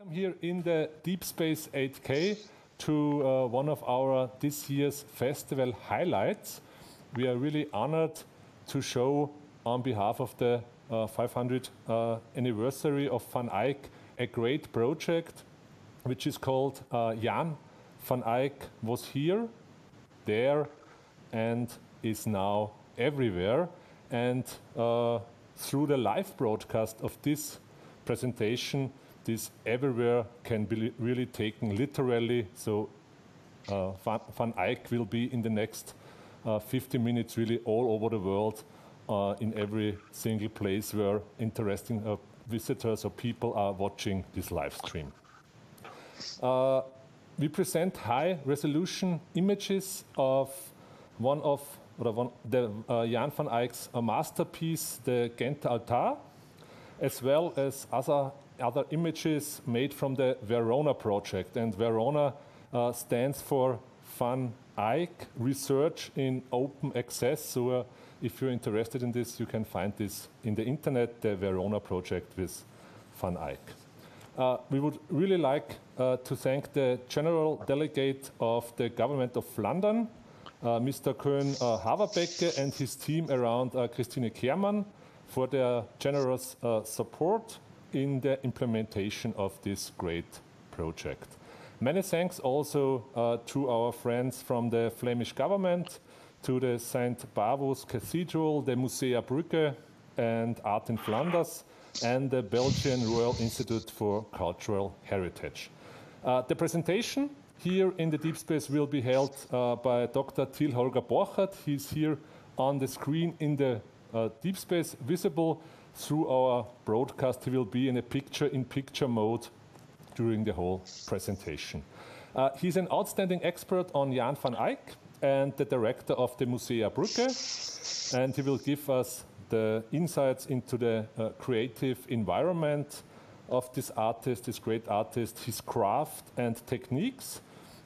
I'm here in the Deep Space 8K to one of our this year's festival highlights. We are really honored to show on behalf of the 500th anniversary of Van Eyck a great project which is called Jan van Eyck was here, there, and is now everywhere. And through the live broadcast of this presentation, this everywhere can be really taken literally. So Van Eyck will be in the next 50 minutes really all over the world in every single place where interesting visitors or people are watching this live stream. We present high resolution images of Jan van Eyck's masterpiece, the Ghent Altarpiece, as well as other images made from the VERONA Project. And VERONA stands for Van Eyck Research in Open Access. So if you're interested in this, you can find this in the internet, the VERONA Project with Van Eyck. We would really like to thank the General Delegate of the Government of Flanders, Mr. Koen Haverbeke, and his team around Christine Kehrmann for their generous support in the implementation of this great project. Many thanks also to our friends from the Flemish government, to the St. Bavus Cathedral, the Musea Brugge and Art in Flanders, and the Belgian Royal Institute for Cultural Heritage. The presentation here in the Deep Space will be held by Dr. Till-Holger Borchert. He's here on the screen in the Deep Space, visible through our broadcast. He will be in a picture-in-picture mode during the whole presentation. He's an outstanding expert on Jan van Eyck and the director of the Musea Brugge, and he will give us the insights into the creative environment of this artist, this great artist, his craft and techniques,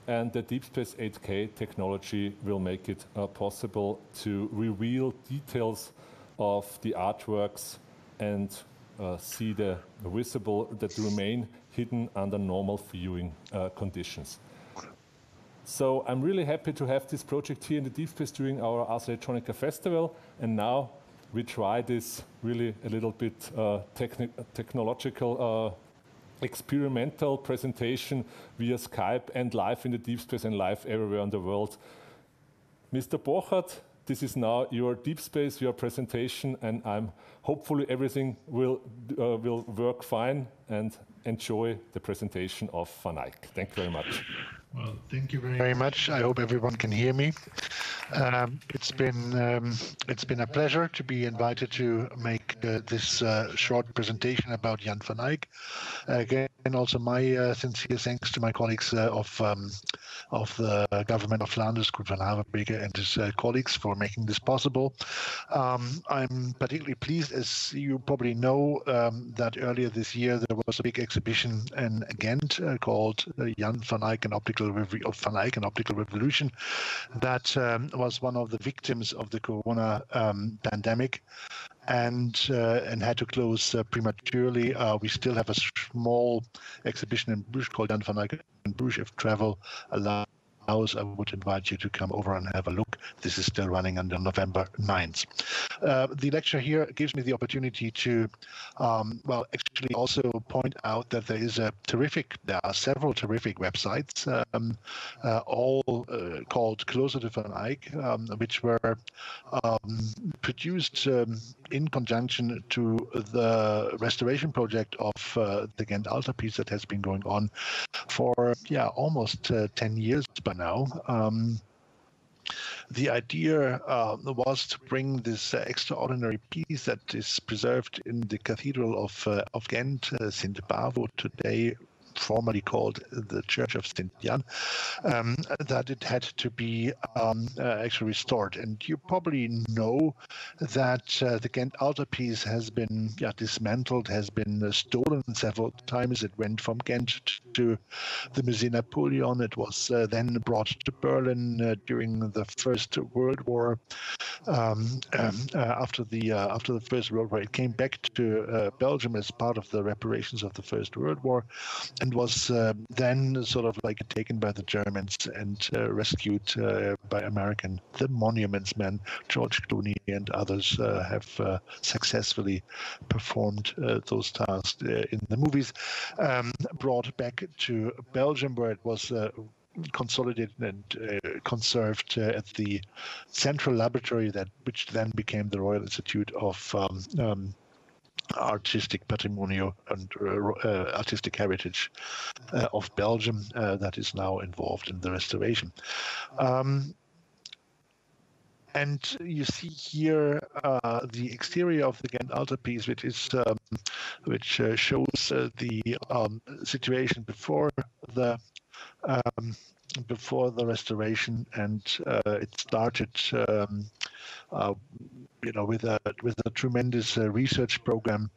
and the Deep Space 8K technology will make it possible to reveal details of the artworks and see the visible that remain hidden under normal viewing conditions. So I'm really happy to have this project here in the Deep Space during our Ars Electronica festival, and now we try this really a little bit technological experimental presentation via Skype and live in the Deep Space and live everywhere in the world. Mr. Borchert, this is now your Deep Space, your presentation, and hopefully everything will work fine, and enjoy the presentation of Van Eyck. Thank you very much. Well, thank you very much. I hope everyone can hear me. It's been a pleasure to be invited to make this short presentation about Jan van Eyck. Again, also my sincere thanks to my colleagues of the Government of Flanders, Koen van Haverbeke, and his colleagues for making this possible. I'm particularly pleased, as you probably know, that earlier this year there was a big exhibition in Ghent called Jan van Eyck and Optical Revolution. That was one of the victims of the Corona pandemic, and had to close prematurely. We still have a small exhibition in Bruges called Jan van Eyck in Bruges. If travel allows, I would invite you to come over and have a look. This is still running until November 9th. The lecture here gives me the opportunity to, well, actually also point out that there are several terrific websites, all called Closer to Van Eyck, which were produced in conjunction to the restoration project of the Ghent Altarpiece that has been going on for almost 10 years by now. The idea was to bring this extraordinary piece that is preserved in the Cathedral of Ghent, St. Bavo, today formerly called the Church of St. Jan, that it had to be actually restored. And you probably know that the Ghent Altarpiece has been dismantled, has been stolen several times. It went from Ghent to the Musée Napoleon. It was then brought to Berlin during the First World War. After the First World War, it came back to Belgium as part of the reparations of the First World War. and was then sort of like taken by the Germans and rescued by the Monuments Men, George Clooney and others have successfully performed those tasks in the movies, brought back to Belgium, where it was consolidated and conserved at the central laboratory which then became the Royal Institute of Artistic Patrimonio and Artistic Heritage of Belgium that is now involved in the restoration. And you see here the exterior of the Ghent Altarpiece, which shows the situation before the restoration, and it started, with a tremendous research program.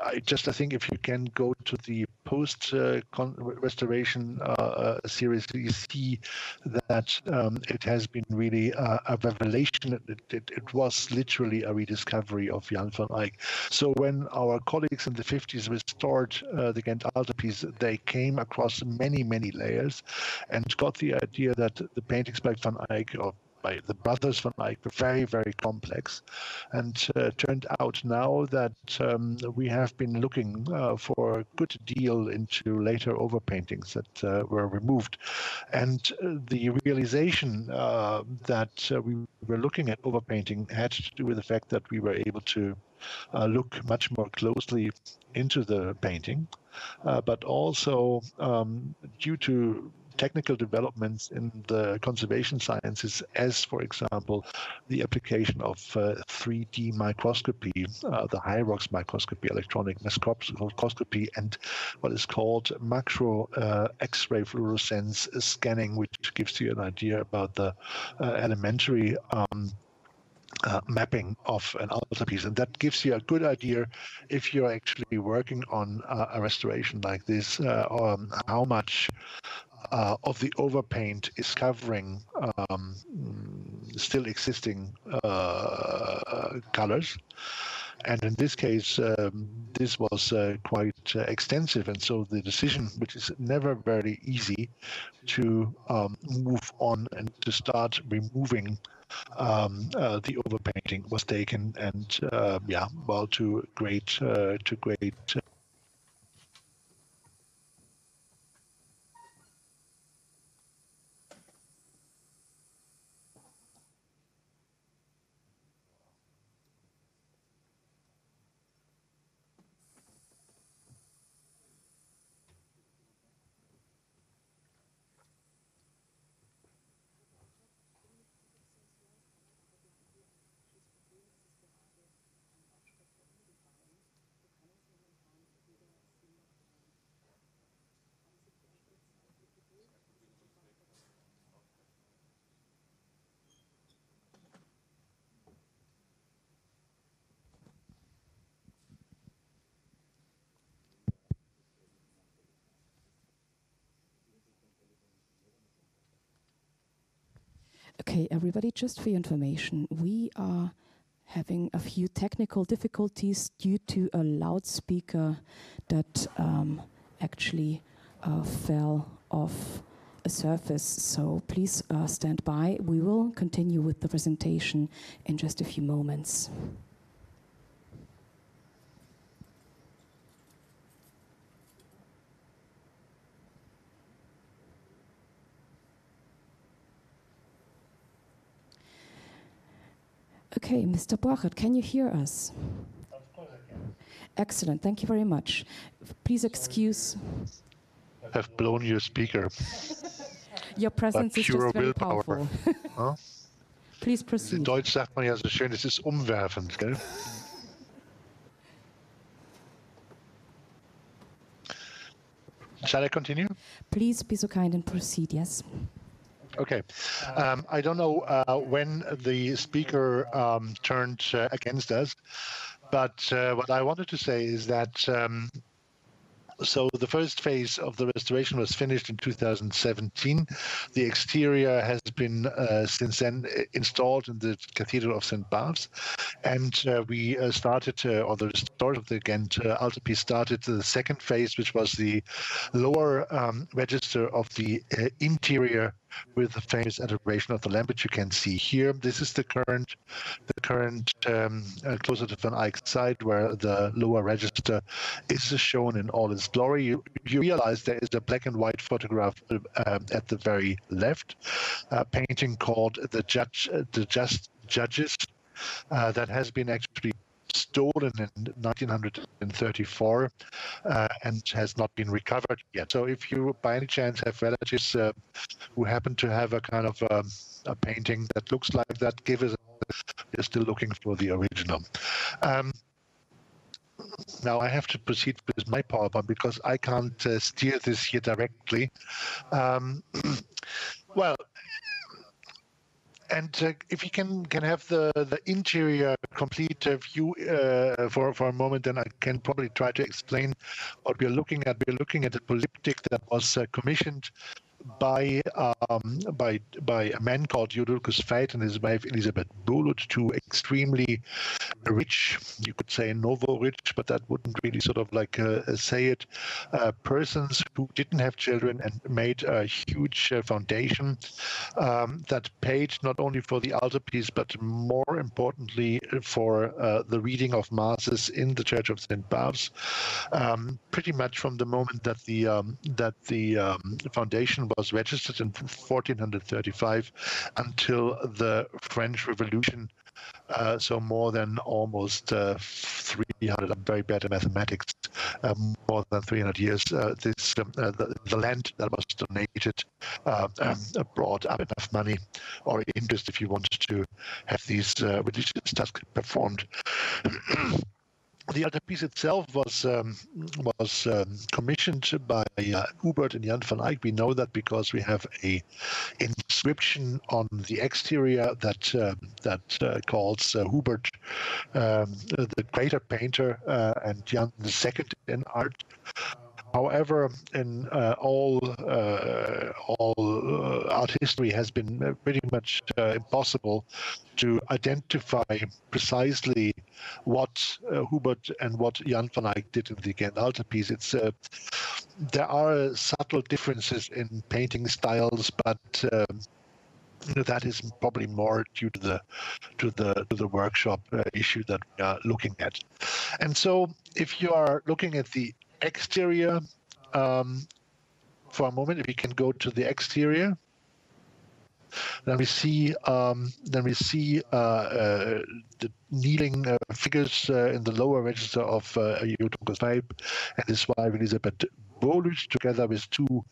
I think if you can go to the post-restoration series, you see that it has been really a revelation. It was literally a rediscovery of Jan van Eyck. So when our colleagues in the 50s restored the Ghent Altarpiece, they came across many, many layers and got the idea that the paintings by Van Eyck, or by the brothers Van Eyck, were very, very complex, and turned out now that we have been looking for a good deal into later overpaintings that were removed, and the realization that we were looking at overpainting had to do with the fact that we were able to look much more closely into the painting, but also due to technical developments in the conservation sciences, as, for example, the application of 3D microscopy, the HYROX microscopy, electronic microscopy, and what is called macro X-ray fluorescence scanning, which gives you an idea about the elementary mapping of an altarpiece. And that gives you a good idea, if you're actually working on a restoration like this, how much of the overpaint is covering still existing colors. And in this case, this was quite extensive. And so the decision, which is never very easy, to move on and to start removing the overpainting, was taken, and to great Okay, everybody, just for your information, we are having a few technical difficulties due to a loudspeaker that actually fell off a surface. So please stand by. We will continue with the presentation in just a few moments. Okay, Mr. Borchert, can you hear us? Of course I can. Excellent, thank you very much. Please excuse. Have blown your speaker. Your presence is just very powerful. Huh? Please proceed. In Deutsch sagt man ja so schön, es ist umwerfend, gell? Shall I continue? Please be so kind and proceed, yes. Okay. I don't know when the speaker turned against us, but what I wanted to say is that So the first phase of the restoration was finished in 2017. The exterior has been since then installed in the Cathedral of St. Barths, and we started, or the restoration of the Ghent Altarpiece started the second phase, which was the lower register of the interior with the famous adoration of the Lamb, which you can see here. This is the current closer to Van Eyck side, where the lower register is shown in all its glory. You realize there is a black and white photograph at the very left, a painting called The Just Judges, that has been actually stolen in 1934 and has not been recovered yet. So if you by any chance have relatives who happen to have a kind of a painting that looks like that, give us. We're still looking for the original. Now I have to proceed with my PowerPoint because I can't steer this here directly. Well. And if you can have the interior complete view for a moment, then I can probably try to explain what we're looking at. We're looking at a polyptych that was commissioned by a man called Jodocus Veit and his wife Elisabeth Bolut, two extremely rich, you could say novo-rich, but that wouldn't really sort of like say it, persons who didn't have children and made a huge foundation that paid not only for the altarpiece, but more importantly for the reading of masses in the Church of St. Barths, pretty much from the moment that the foundation was registered in 1435 until the French Revolution. So more than almost 300, I'm very bad at mathematics, more than 300 years, the land that was donated brought up enough money or interest if you wanted to have these religious tasks performed. The altarpiece itself was commissioned by Hubert and Jan van Eyck. We know that because we have a inscription on the exterior that calls Hubert the greater painter and Jan the second in art. However, in all art history has been pretty much impossible to identify precisely what Hubert and what Jan van Eyck did in the Ghent Altarpiece. There are subtle differences in painting styles, but that is probably more due to the workshop issue that we are looking at. And so, if you are looking at the exterior, for a moment, if we can go to the exterior, then we see the kneeling figures in the lower register of Jodocus Veit and his wife Elisabeth Bolut, together with two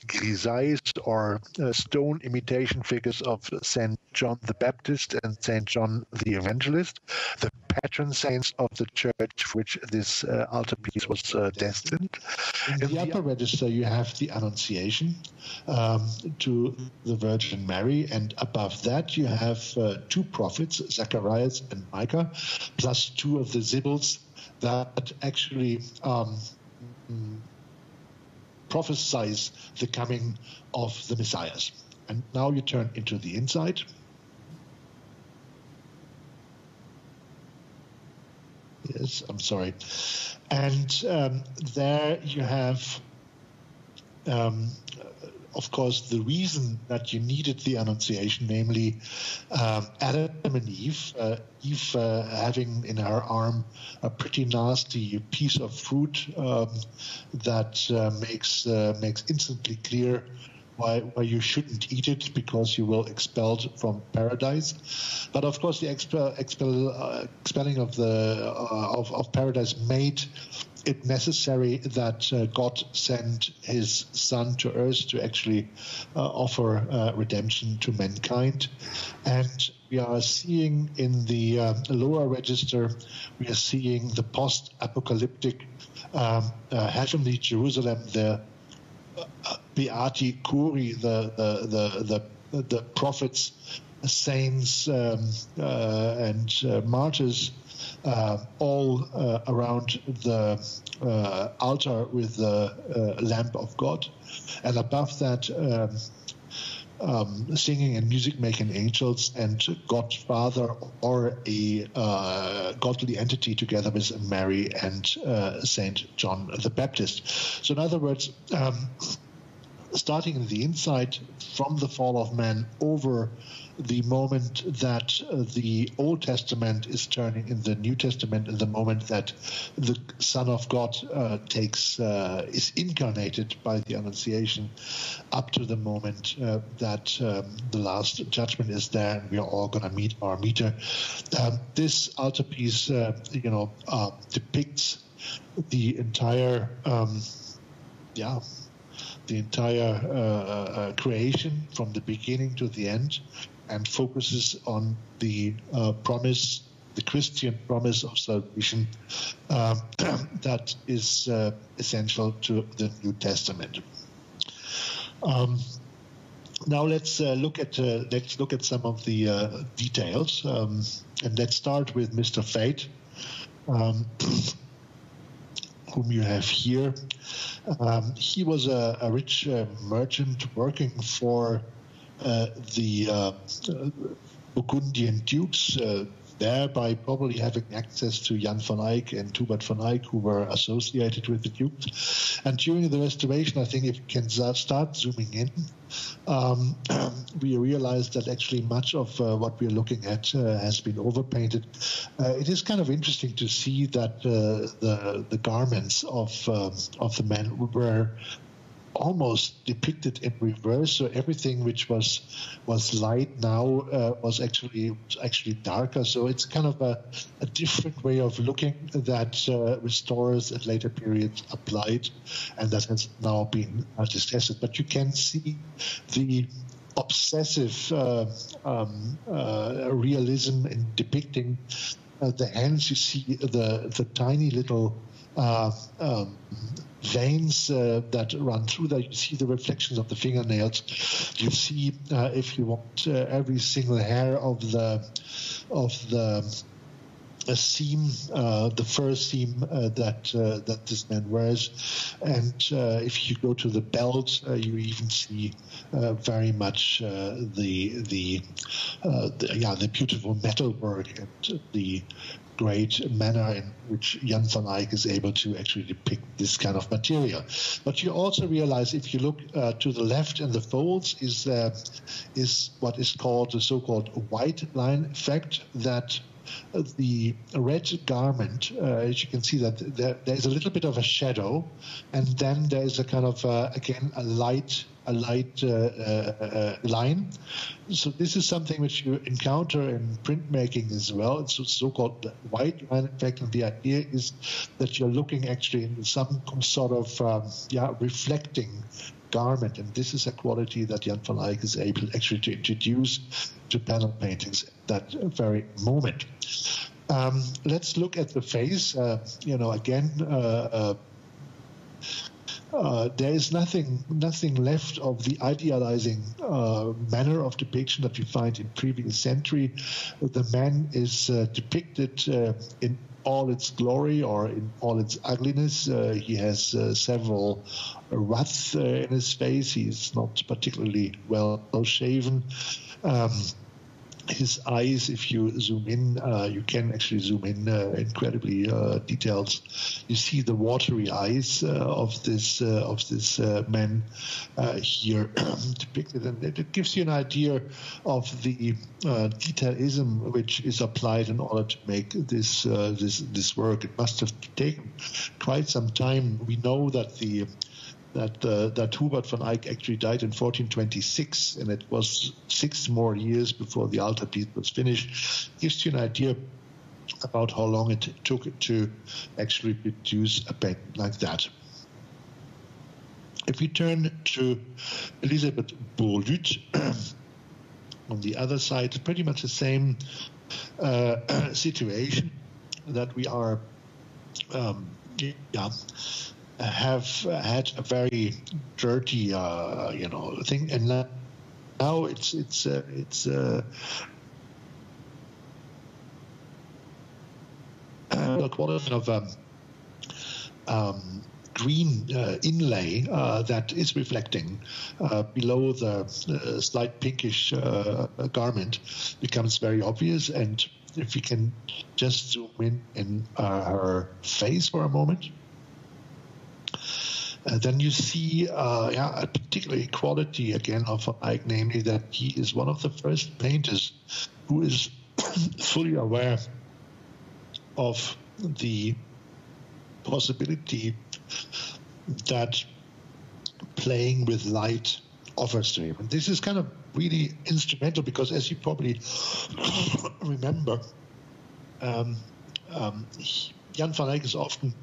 grisailles or stone imitation figures of Saint John the Baptist and Saint John the Evangelist, the patron saints of the church for which this altarpiece was destined. In the upper register, you have the Annunciation to the Virgin Mary, and above that you have two prophets, Zacharias and Micah, plus two of the Sibyls that actually prophesies the coming of the Messiahs. And now you turn into the inside. Yes, I'm sorry. And there you have, of course, the reason that you needed the Annunciation, namely Adam and Eve, Eve having in her arm a pretty nasty piece of fruit that makes instantly clear why you shouldn't eat it, because you will expelled from paradise. But of course, the expelling of paradise made it necessary that God sent his Son to earth to actually offer redemption to mankind. And we are seeing in the lower register, we are seeing the post-apocalyptic heavenly Jerusalem, the Beati Curi, the prophets saints and martyrs, all around the altar with the lamp of God, and above that singing and music making angels and God Father, or a godly entity together with Mary and Saint John the Baptist. So in other words, starting in the inside from the fall of man over the moment that the Old Testament is turning in the New Testament, in the moment that the Son of God is incarnated by the Annunciation, up to the moment that the last judgment is there and we are all going to meet our meter. This altarpiece, depicts the entire creation from the beginning to the end, and focuses on the promise, the Christian promise of salvation that is essential to the New Testament. Now let's look at some of the details, and let's start with Mr. Fate, whom you have here. He was a rich merchant working for the Burgundian dukes, thereby probably having access to Jan van Eyck and Hubert van Eyck, who were associated with the dukes. And during the Restoration, I think if you can start zooming in, we realize that actually much of what we're looking at has been overpainted. It is kind of interesting to see that the garments of the men were almost depicted in reverse. So everything which was light now was actually darker. So it's kind of a different way of looking that restorers at later periods applied, and that has now been tested. But you can see the obsessive realism in depicting the hands. You see the tiny little veins that run through that. You see the reflections of the fingernails. You see, if you want, every single hair of the seam, the fur seam that this man wears, and if you go to the belt, you even see very much the beautiful metalwork and the great manner in which Jan van Eyck is able to actually depict this kind of material. But you also realize, if you look to the left in the folds, is what is called the so-called white line effect, that the red garment, as you can see, that there's a little bit of a shadow, and then there's a kind of again a light line. So this is something which you encounter in printmaking as well. It's a so-called white line effect, and the idea is that you're looking actually in some sort of reflecting garment, and this is a quality that Jan van Eyck is able actually to introduce to panel paintings at that very moment. Let's look at the face. Again, there is nothing left of the idealizing manner of depiction that you find in previous century. The man is depicted in all its glory or in all its ugliness. He has several ruts in his face. He's not particularly well shaven. His eyes, if you zoom in, you can actually zoom in incredibly details. You see the watery eyes of this man here depicted, and it gives you an idea of the detailism which is applied in order to make this work. It must have taken quite some time. We know that that Hubert van Eyck actually died in 1426, and it was 6 more years before the altarpiece was finished. Gives you an idea about how long it took to actually produce a painting like that. If we turn to Elisabeth Borchert, on the other side, pretty much the same situation, that we are have had a very dirty thing, and now it's a quality of green inlay that is reflecting below the slight pinkish garment becomes very obvious. And if we can just zoom in her face for a moment, then you see a particular quality again of Van Eyck, namely that he is one of the first painters who is fully aware of the possibility that playing with light offers to him. And this is kind of really instrumental because, as you probably remember, Jan van Eyck is often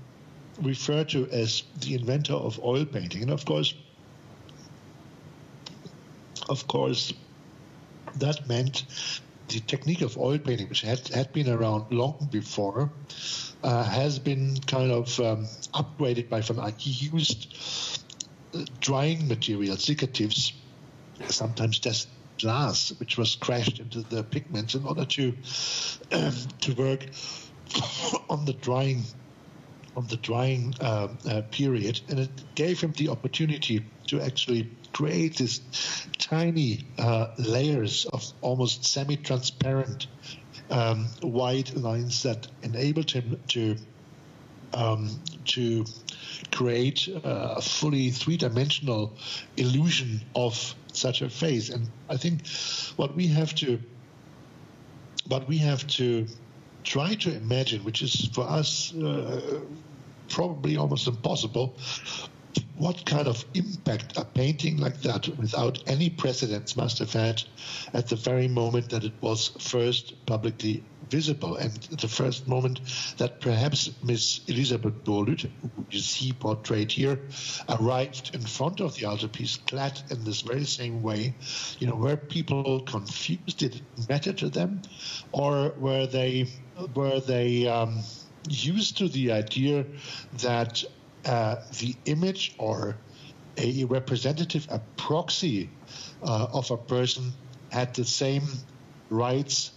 referred to as the inventor of oil painting. And of course, that meant the technique of oil painting, which had been around long before, has been kind of upgraded by Van Eyck. He used drying materials, secatives, sometimes just glass, which was crashed into the pigments in order to work on the drying period, and it gave him the opportunity to actually create these tiny layers of almost semi-transparent white lines that enabled him to create a fully three-dimensional illusion of such a face. And I think what we have to try to imagine, which is for us probably almost impossible, what kind of impact a painting like that without any precedents must have had at the very moment that it was first publicly visible, and the first moment that perhaps Miss Elisabeth Borchert, who you see portrayed here, arrived in front of the altarpiece clad in this very same way. You know, were people confused? Did it matter to them? Or were they used to the idea that the image or a representative, a proxy of a person had the same rights,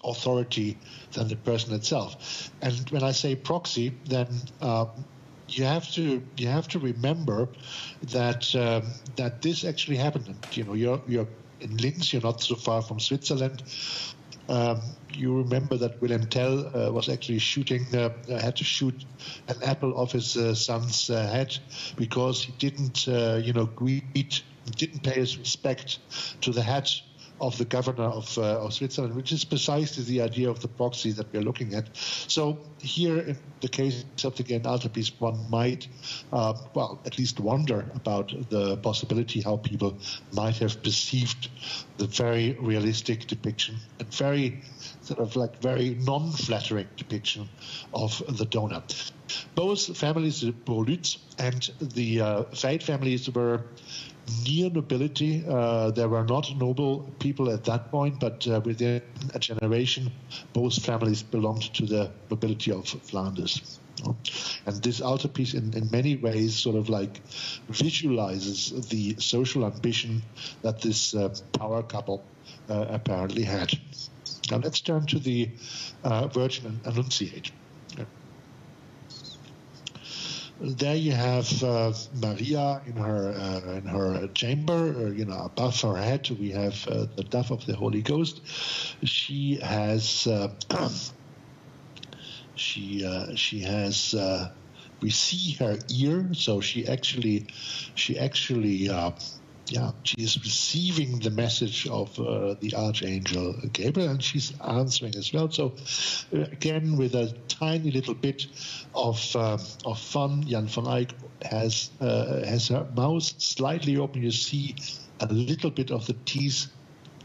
authority than the person itself? And when I say proxy, then you have to remember that that this actually happened. And, you know, you're in Linz, you're not so far from Switzerland. You remember that Wilhelm Tell was actually had to shoot an apple off his son's head because he didn't, didn't pay his respect to the hat of the governor of Switzerland, which is precisely the idea of the proxy that we're looking at. So here, in the case of the Ghent Altarpiece, one might, at least wonder about the possibility how people might have perceived the very realistic depiction and very very non-flattering depiction of the donor. Both families, the Borchert and the Veit families, were near nobility. There were not noble people at that point, but within a generation, both families belonged to the nobility of Flanders. And this altarpiece in many ways sort of like visualizes the social ambition that this power couple apparently had. Now let's turn to the Virgin Annunciate. There you have Maria in her chamber, above her head we have the dove of the Holy Ghost. She has we see her ear, so she is receiving the message of the Archangel Gabriel, and she's answering as well. So again, with a tiny little bit of fun, Jan van Eyck has her mouth slightly open. You see a little bit of the teeth,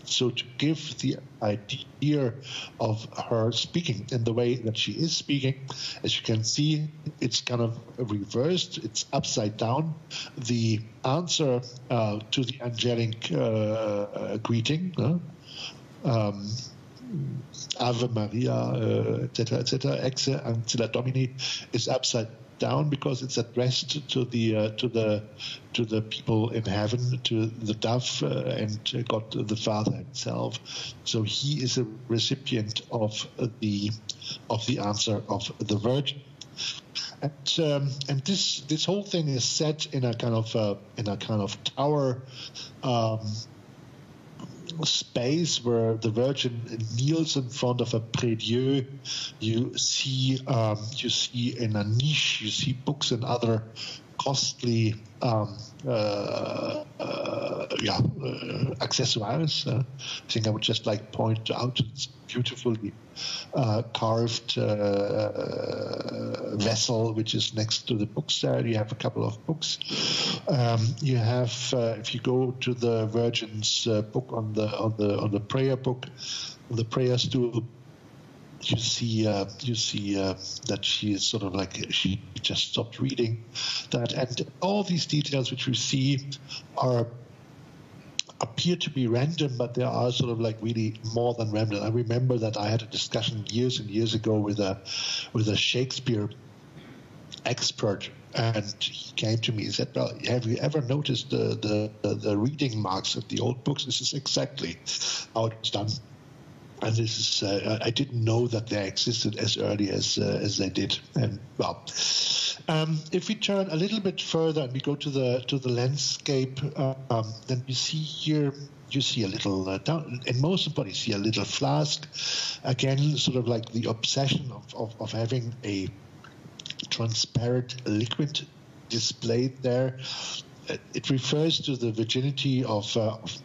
so to give the idea of her speaking in the way that she is speaking. As you can see, it's kind of reversed. It's upside down. The answer to the angelic greeting, Ave Maria, etc., Exe Ancilla Domini, is upside down because it's addressed to the people in heaven, to the dove and God the Father himself. So he is a recipient of the answer of the Virgin. And this whole thing is set in a kind of tower space where the Virgin kneels in front of a prie-dieu. You see in a niche, you see books and other costly accessoires. I think I would just like point out it's beautifully carved vessel which is next to the books there. You have a couple of books. You have if you go to the Virgin's book on the prayer book, on the prayer stool, you see that she is sort of like she just stopped reading that, and all these details which we see appear to be random, but they are sort of like really more than random. I remember that I had a discussion years and years ago with a Shakespeare expert, and he came to me and said, "Well, have you ever noticed the reading marks of the old books? This is exactly how it's done." And this is I didn't know that they existed as early as they did. And well, if we turn a little bit further and we go to the landscape, then we see here. You see a little in most of it, you see a little flask. Again, sort of like the obsession of having a transparent liquid displayed there. It refers to the virginity of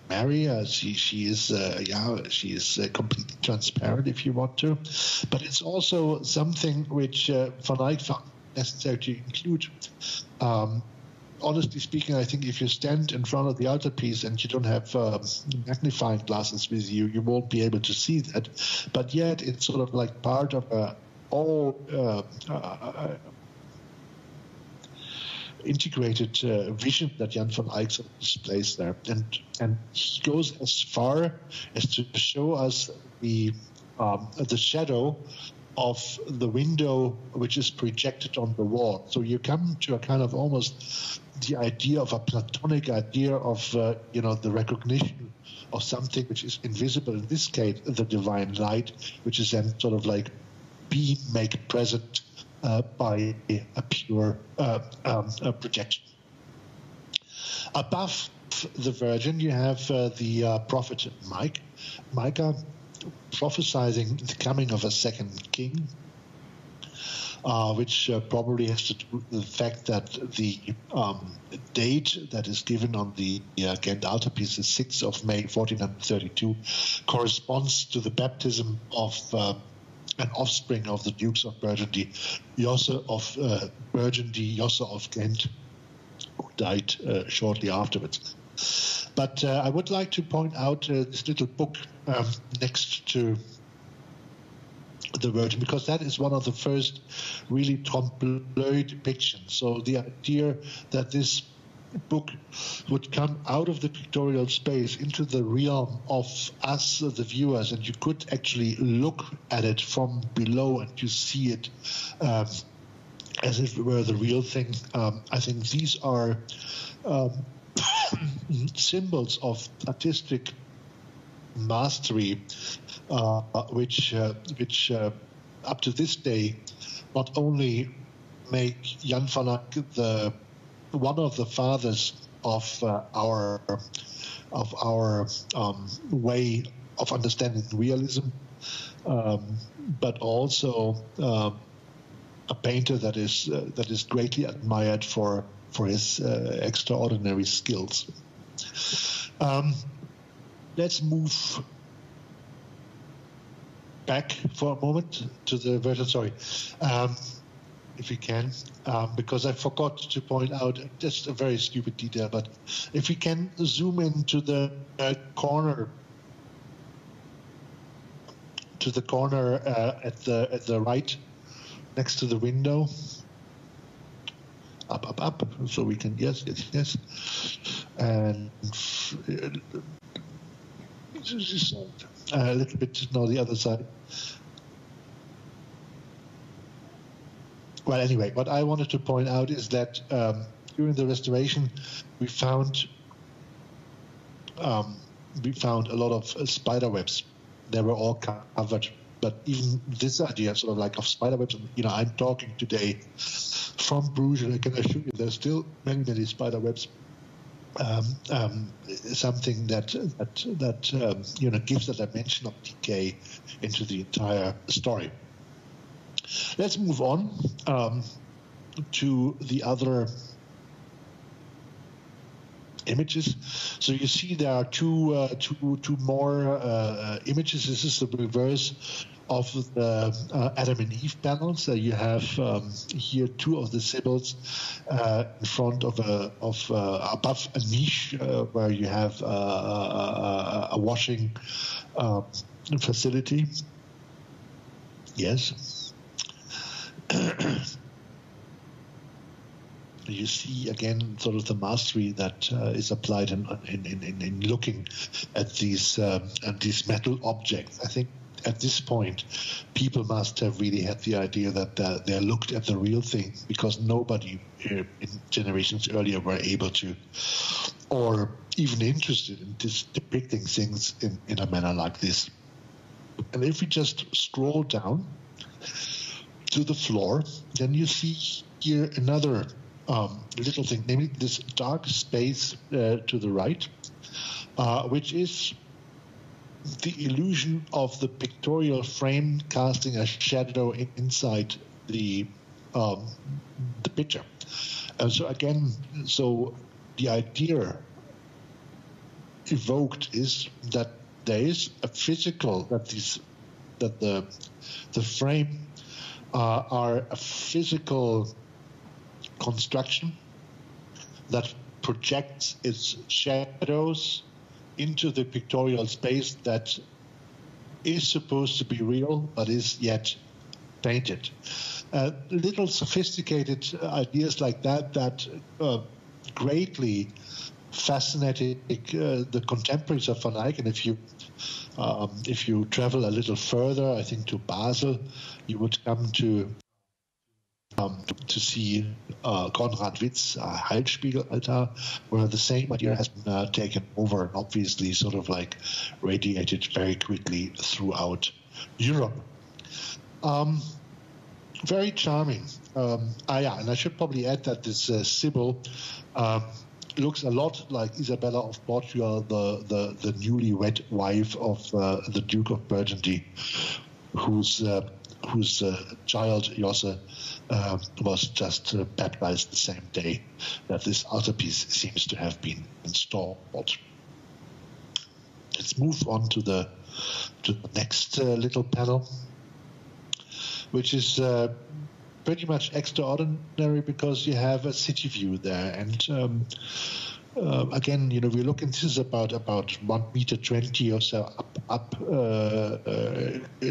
Mary. She is completely transparent, if you want to. But it's also something which Van Eyck found necessary to include. Honestly speaking, I think if you stand in front of the altarpiece and you don't have magnifying glasses with you, you won't be able to see that. But yet, it's sort of like part of integrated vision that Jan van Eyck displays there, and he goes as far as to show us the shadow of the window which is projected on the wall. So you come to a kind of almost the idea of a Platonic idea of the recognition of something which is invisible. In this case, the divine light, which is then sort of like being made present by a pure projection. Above the Virgin, you have the prophet Micah, prophesying the coming of a second king, which probably has to do with the fact that the date that is given on the Ghent Altarpiece, the 6th of May, 1432, corresponds to the baptism of an offspring of the Dukes of Burgundy, Josse of Ghent, who died shortly afterwards. But I would like to point out this little book next to the Virgin, because that is one of the first really trompe-l'oeil depictions. So the idea that this book would come out of the pictorial space into the realm of us, the viewers, and you could actually look at it from below and you see it as if it were the real thing. I think these are symbols of artistic mastery, which up to this day not only make Jan van Eyck one of the fathers of our way of understanding realism, but also a painter that is greatly admired for his extraordinary skills. Let's move back for a moment to the Virgin. Sorry. If we can, because I forgot to point out just a very stupid detail, but if we can zoom into the corner, at the right, next to the window, up, so we can, yes, and a little bit now the other side. well, anyway, what I wanted to point out is that during the restoration, we found a lot of spider webs. They were all covered. But even this idea, sort of like of spider webs, I'm talking today from Bruges, and I can assure you there's still many, many spider webs. Something that gives a dimension of decay into the entire story. Let's move on to the other images. So you see there are two more images. This is the reverse of the Adam and Eve panels. You have here two of the Sibyls in front of above a niche where you have a washing facility. Yes. You see again sort of the mastery that is applied in looking at these metal objects. I think at this point, people must have really had the idea that they looked at the real thing, because nobody in generations earlier were able to, or even interested in depicting things in a manner like this. And if we just scroll down to the floor, then you see here another little thing, namely this dark space to the right, which is the illusion of the pictorial frame casting a shadow inside the picture. And so again, the idea evoked is that there is a physical, that the frame are a physical construction that projects its shadows into the pictorial space that is supposed to be real but is yet painted. Little sophisticated ideas like that greatly fascinated the contemporaries of Van Eyck. And if you travel a little further, I think to Basel, you would come to see Konrad Witt's Heilspiegel altar, where the same idea has been taken over and obviously sort of like radiated very quickly throughout Europe. Very charming. And I should probably add that this Sibyl looks a lot like Isabella of Portugal, the newlywed wife of the Duke of Burgundy, whose child Josse was just baptized the same day that this altarpiece seems to have been installed. Let's move on to the next little panel, which is pretty much extraordinary because you have a city view there. And again, we're looking, this is about 1.20 meters or so up,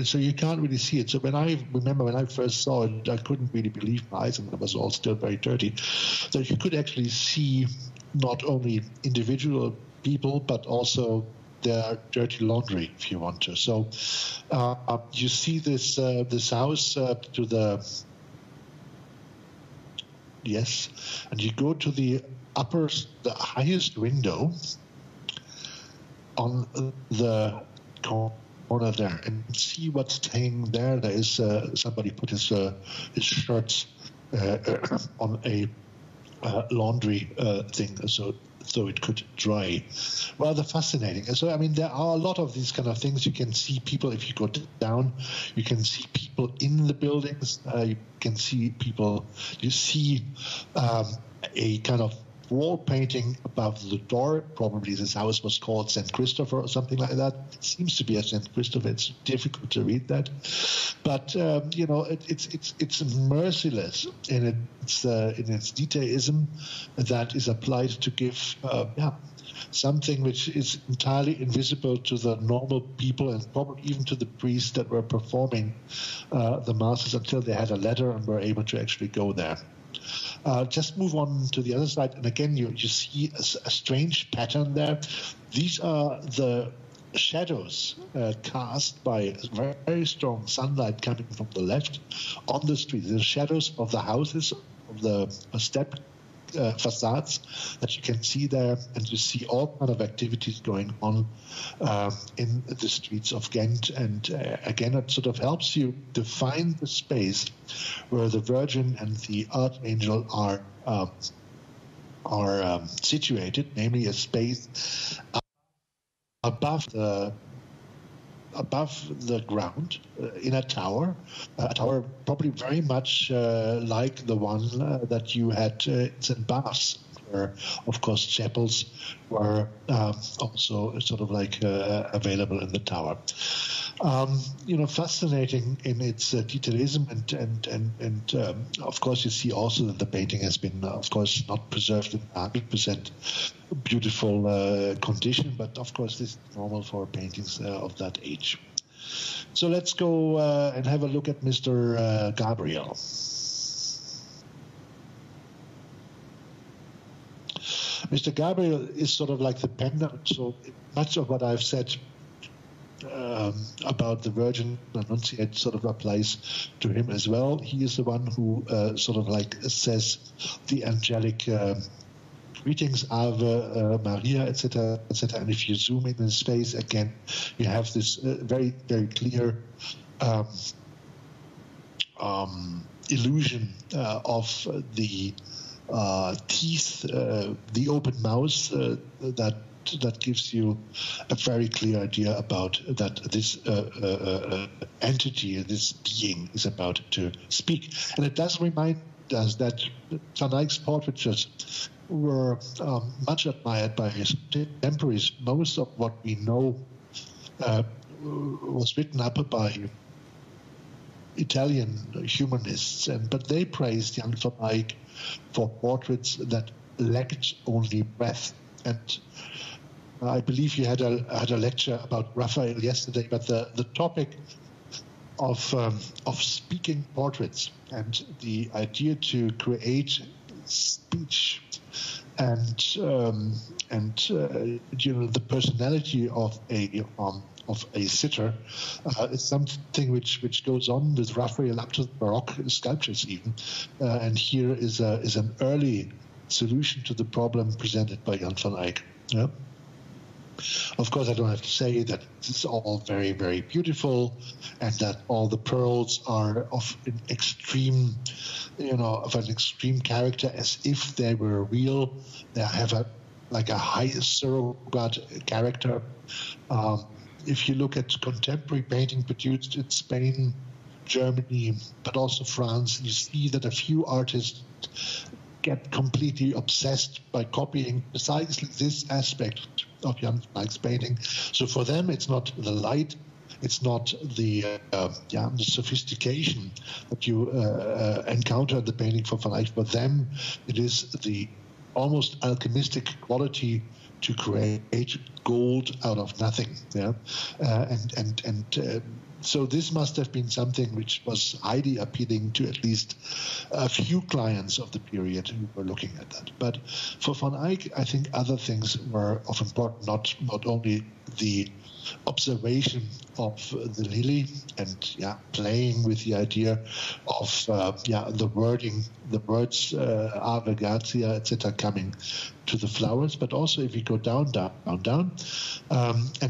so you can't really see it. So when I first saw it, I couldn't really believe my eyes, and it was all still very dirty. So you could actually see not only individual people, but also their dirty laundry, if you want to. So you see this house to the, yes, and you go to the highest window on the corner there, and see what's hanging there. There is somebody put his shirts on a laundry thing, so it could dry. Rather fascinating. So, I mean, there are a lot of these kind of things. You can see people, if you go down, you can see people in the buildings. You can see people, you see a kind of wall painting above the door. Probably this house was called St. Christopher or something like that. It seems to be a St. Christopher. It's difficult to read that, but it's merciless in its detailism that is applied to give something which is entirely invisible to the normal people, and probably even to the priests that were performing the masses until they had a ladder and were able to actually go there. Just move on to the other side, and again you see a strange pattern there. These are the shadows cast by very strong sunlight coming from the left on the street. The shadows of the houses, of the step facades that you can see there, and you see all kind of activities going on in the streets of Ghent. And again, it sort of helps you define the space where the Virgin and the Archangel are situated, namely a space above the ground in a tower probably very much like the one that you had in St. Barths, where, of course, chapels were also sort of like available in the tower. Fascinating in its detailism, and of course you see also that the painting has been, of course, not preserved in 100% beautiful condition, but of course this is normal for paintings of that age. So let's go and have a look at Mr. Gabriel. Mr. Gabriel is sort of like the pendant, so much of what I've said about the Virgin Annunciate sort of applies to him as well. He is the one who sort of like says the angelic greetings, Ave Maria, etc., etc. And if you zoom in his face again, you have this very, very clear illusion of the teeth, the open mouth that gives you a very clear idea about that this entity, this being, is about to speak. And it does remind us that Van Eyck's portraitures were much admired by his contemporaries. Most of what we know was written up by Italian humanists, but they praised Jan van Eyck for portraits that lacked only breath. And I believe you had a lecture about Raphael yesterday, but the topic of speaking portraits and the idea to create speech and the personality of a sitter is something which goes on with Raphael up to the Baroque sculptures even, and here is an early solution to the problem presented by Jan van Eyck. Yeah. Of course, I don't have to say that this is all very, very beautiful, and that all the pearls are of an extreme, of an extreme character, as if they were real. They have a high surrogate character. If you look at contemporary painting produced in Spain, Germany, but also France, you see that a few artists get completely obsessed by copying precisely this aspect of Jan van Eyck's painting. So for them, it's not the light, it's not the sophistication that you encounter in the painting for Van Eyck. For them, it is the almost alchemistic quality to create gold out of nothing. Yeah, so this must have been something which was highly appealing to at least a few clients of the period who were looking at that. But for Van Eyck, I think other things were of importance, not only the observation of the lily and playing with the idea of the words Ave Gratia, etc., coming to the flowers, but also if you go down, and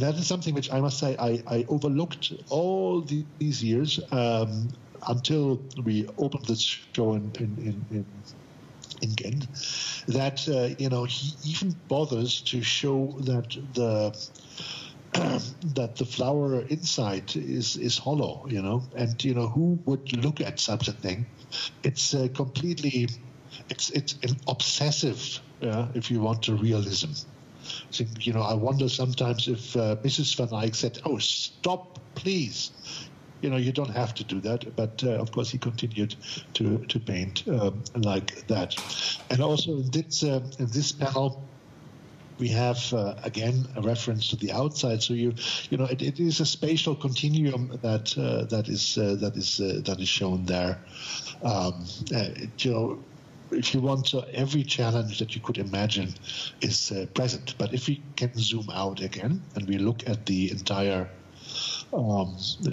that is something which I must say I overlooked all these years until we opened this show in Ghent, that he even bothers to show that the flower inside is hollow, and who would look at such a thing? It's completely, it's an obsessive, if you want, to realism. So, I wonder sometimes if Mrs. Van Eyck said, "Oh, stop, please." You don't have to do that, but of course he continued to paint like that. And also in this panel, we have again a reference to the outside. So it is a spatial continuum that is shown there. if you want, so every challenge that you could imagine is present. But if we can zoom out again and we look at the entire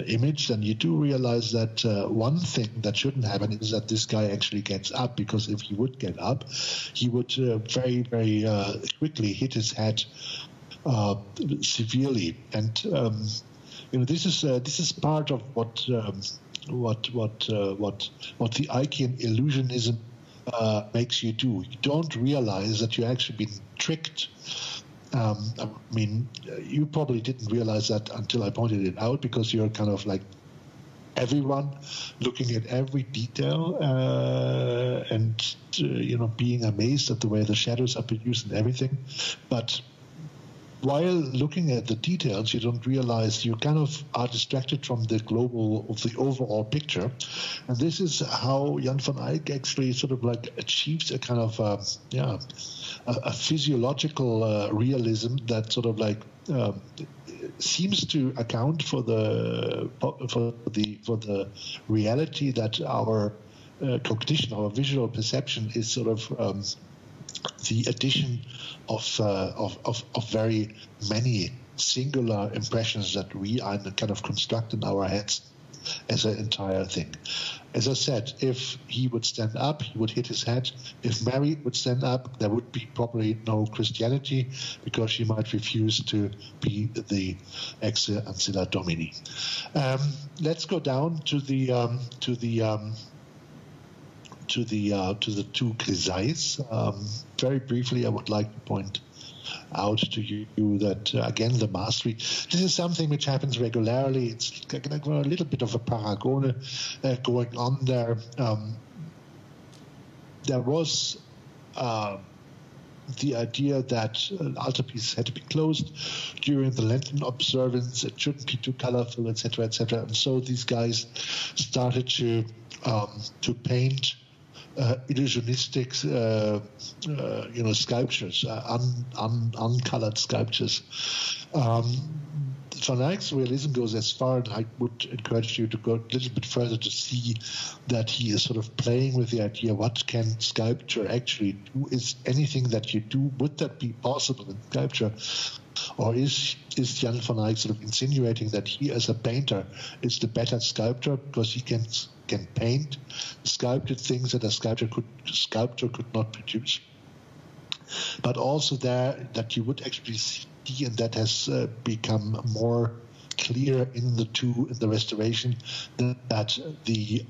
image, then you do realize that one thing that shouldn't happen is that this guy actually gets up, because if he would get up, he would very, very quickly hit his head severely. And this is part of what the Eyckian illusionism makes you do. You don't realize that you're actually being tricked. I mean, you probably didn't realize that until I pointed it out, because you're kind of like everyone looking at every detail and being amazed at the way the shadows are produced and everything. But while looking at the details, you don't realize you kind of are distracted from the overall picture. And this is how Jan van Eyck actually sort of like achieves a kind of a physiological realism that sort of like seems to account for the reality that our cognition, our visual perception, is sort of the addition of very many singular impressions that we are kind of construct in our heads as an entire thing. As I said, if he would stand up, he would hit his head. If Mary would stand up, there would be probably no Christianity, because she might refuse to be the ex ancilla domini. Let's go down to the two Grisailles. Very briefly, I would like to point out to you that, again, the mastery. This is something which happens regularly. It's a little bit of a paragone going on there. There was the idea that Altarpiece had to be closed during the Lenten observance. It shouldn't be too colorful, etc., etc. And so these guys started to paint illusionistic, sculptures, uncolored sculptures. Van Eyck's realism goes as far, and I would encourage you to go a little bit further to see that he is sort of playing with the idea: what can sculpture actually do? Is anything that you do, would that be possible in sculpture? Or is Jan van Eyck sort of insinuating that he, as a painter, is the better sculptor because he can paint sculpted things that a sculptor could not produce? But also there that you would actually see, and that has become more clear in the restoration, that the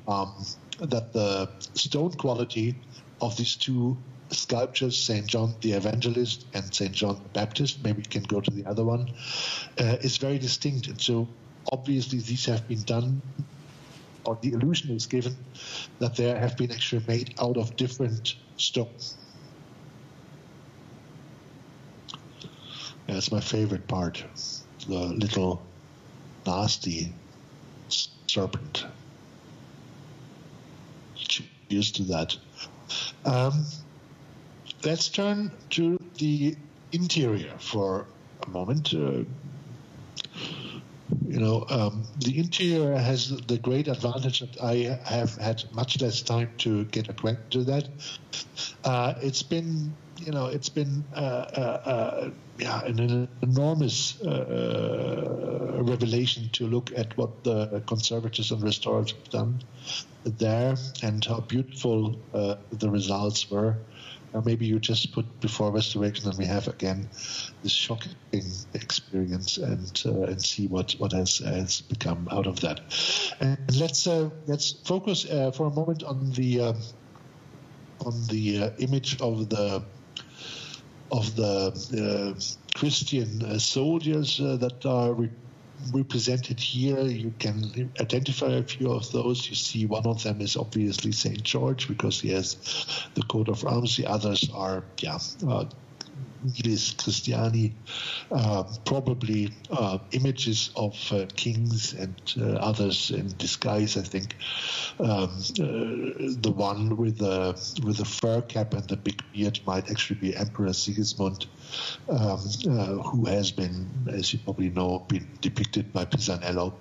stone quality of these two sculptures, St. John the Evangelist and St. John the Baptist, maybe we can go to the other one, is very distinct. And so obviously these have been done, or the illusion is given that they have been actually made out of different stones. That's my favorite part, the little nasty serpent. Used to that. Let's turn to the interior for a moment. The interior has the great advantage that I have had much less time to get acquainted to that. It's been an enormous revelation to look at what the conservators and restorers have done there and how beautiful the results were. Maybe you just put before restoration, and we have again this shocking experience, and see what has become out of that. And let's focus for a moment on the image of the Christian soldiers that are represented here. You can identify a few of those. You see one of them is obviously St. George because he has the coat of arms. The others are Miles Christiani, probably images of kings and others in disguise. I think the one with the fur cap and the big beard might actually be Emperor Sigismund, who has been, as you probably know, been depicted by Pisanello.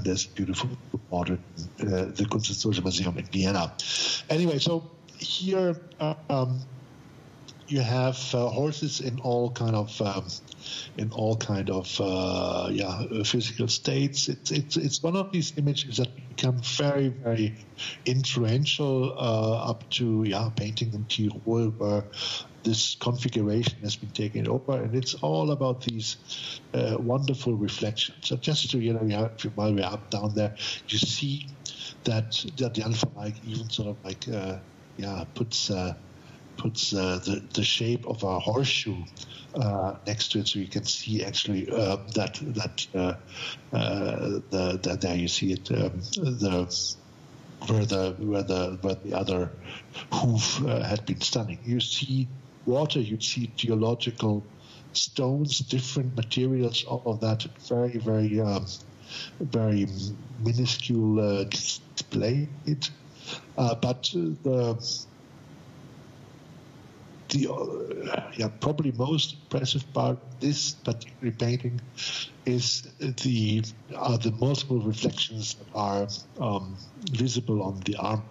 There's a beautiful portrait in the Kunsthistorische Museum in Vienna. Anyway, so here you have horses in all kind of physical states. It's one of these images that become very, very influential up to painting in Tyrol, where this configuration has been taken over, and it's all about these wonderful reflections. So just to while we're up down there, you see that Jan van Eyck even sort of like puts the shape of a horseshoe next to it, so you can see actually that there you see it where the other hoof had been standing. You see water, you see geological stones, different materials, all of that very, very very minuscule display. But probably most impressive part of this particular painting is the multiple reflections that are visible on the arm.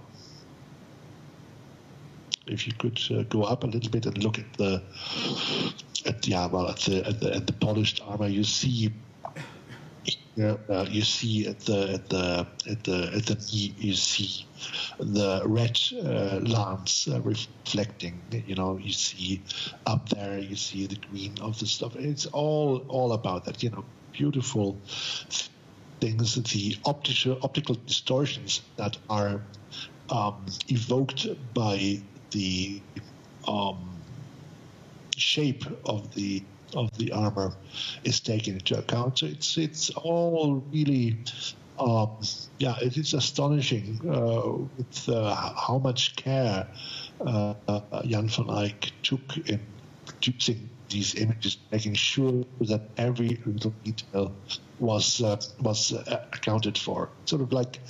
If you could go up a little bit and look at the polished armor, you see. You see at the knee, you see the red lance reflecting. You see up there, you see the green of the stuff. It's all about that. Beautiful things. The optical distortions that are evoked by the shape of the armor is taken into account. So it's all really, it is astonishing with how much care Jan van Eyck took in producing these images, making sure that every little detail was accounted for. Sort of like,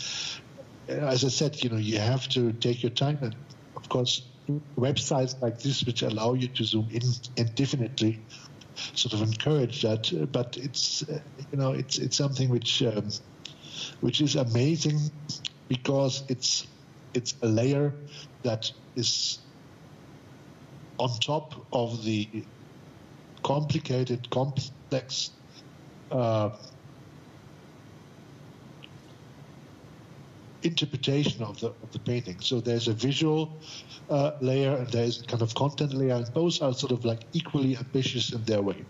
as I said, you have to take your time, and of course, websites like this, which allow you to zoom in indefinitely, sort of encourage that, but it's something which is amazing because it's a layer that is on top of the complicated, complex interpretation of the painting. So there's a visual layer and there's a kind of content layer, and both are sort of like equally ambitious in their way.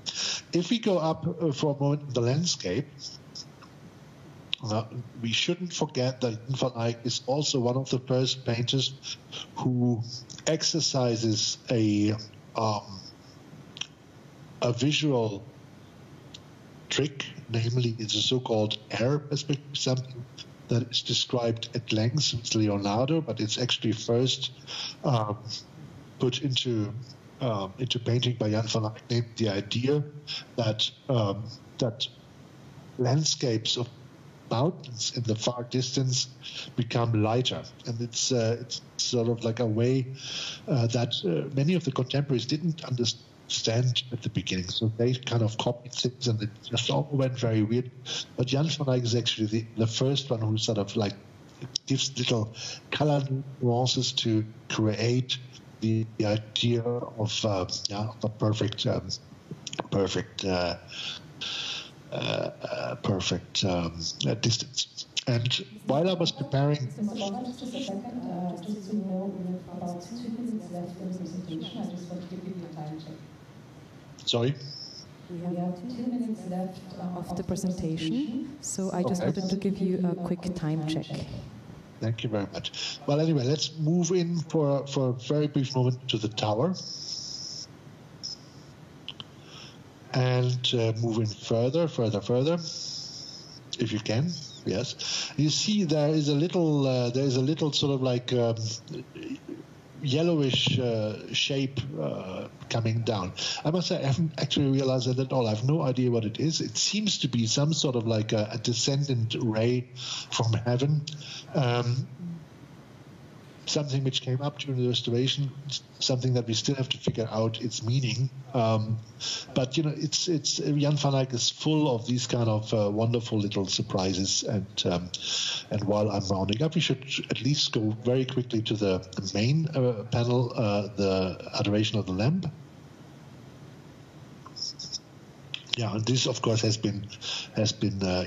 If we go up for a moment in the landscape, we shouldn't forget that Jan van Eyck is also one of the first painters who exercises a visual trick, namely it's a so-called air perspective, something that is described at length with Leonardo, but it's actually first put into painting by Jan van Eyck, named the idea that landscapes of mountains in the far distance become lighter, and it's sort of like a way that many of the contemporaries didn't understand at the beginning, so they kind of copied things, and it just all went very weird. But Jan van Eyck is actually the first one who sort of like gives little color nuances to create the idea of a perfect distance. And while I was preparing, just a second, just so you know, we have about 2 minutes left in the presentation. I just want to give you a time check. Sorry? We have 2 minutes left of the presentation, so I just wanted to give you a quick time check. Thank you very much. Well, anyway, let's move in for a very brief moment to the tower. And move in further, if you can. Yes, you see there is a little sort of like yellowish shape coming down. I must say I haven't actually realized that at all. I have no idea what it is. It seems to be some sort of like a descendant ray from heaven. something which came up during the restoration, something that we still have to figure out its meaning. But you know, it's Jan van Eyck is full of these kind of wonderful little surprises. And while I'm rounding up, we should at least go very quickly to the main panel, the Adoration of the Lamb. Yeah, and this, of course, has been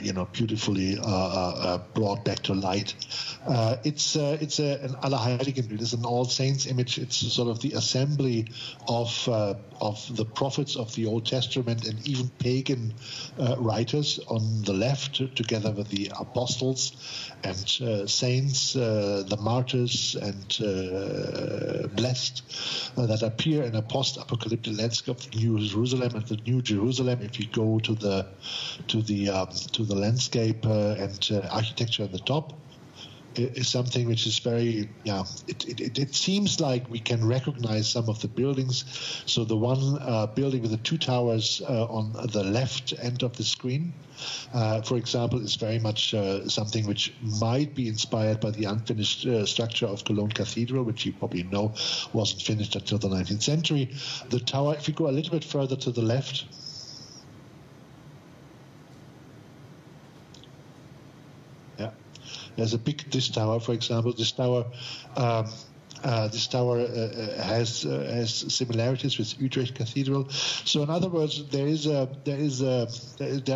you know, beautifully brought back to light. It's an Allerheiligen. It is an All Saints image. It's sort of the assembly of the prophets of the Old Testament and even pagan writers on the left, together with the apostles and saints, the martyrs and blessed that appear in a post-apocalyptic landscape of the New Jerusalem and the New Jerusalem. If you go to the landscape and architecture at the top, is something which is very, yeah, it seems like we can recognize some of the buildings. So the one building with the two towers on the left end of the screen, for example, is very much something which might be inspired by the unfinished structure of Cologne Cathedral, which you probably know wasn't finished until the 19th century. The tower, if you go a little bit further to the left, there's a big tower, for example. This tower has similarities with Utrecht Cathedral. So in other words, there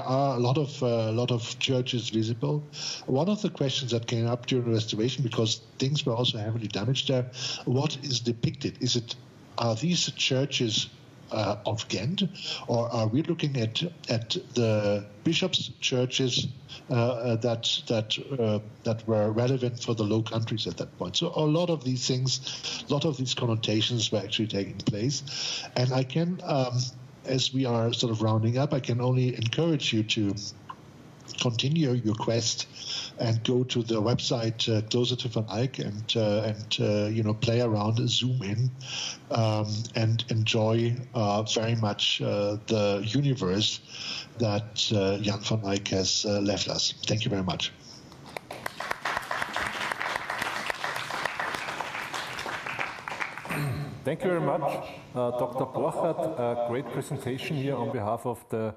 are a lot of churches visible. One of the questions that came up during the restoration, because things were also heavily damaged there, what is depicted? Are these churches of Ghent, or are we looking at the bishops' churches that were relevant for the Low Countries at that point? So a lot of these things, a lot of these connotations were actually taking place, and I can, as we are sort of rounding up, I can only encourage you to continue your quest and go to the website closer to Van Eyck and you know, play around, zoom in, and enjoy very much the universe that Jan van Eyck has left us. Thank you very much. Thank you very much, Dr. Borchert. Great presentation here on behalf of the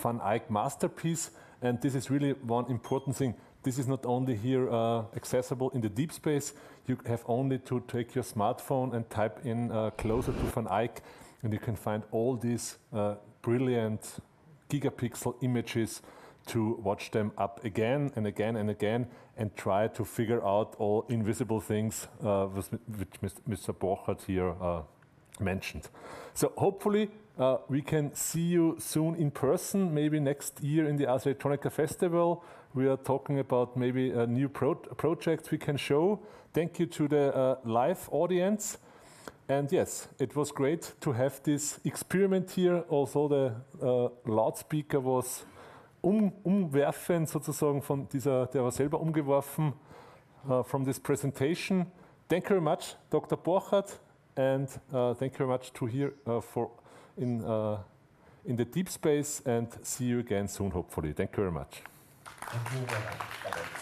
Van Eyck masterpiece. And this is really one important thing. This is not only here accessible in the deep space. You have only to take your smartphone and type in closer to Van Eyck, and you can find all these brilliant gigapixel images to watch them up again and again and again, and try to figure out all invisible things which Mr. Borchert here mentioned. So hopefully we can see you soon in person, maybe next year in the Ars Electronica Festival. We are talking about maybe a new project we can show. Thank you to the live audience. And yes, it was great to have this experiment here. Also the loudspeaker was umwerfend sozusagen von dieser, der war selber umgeworfen from this presentation. Thank you very much, Dr. Borchert, and thank you very much to here for in the deep space, and see you again soon, hopefully. Thank you very much. Thank you very much.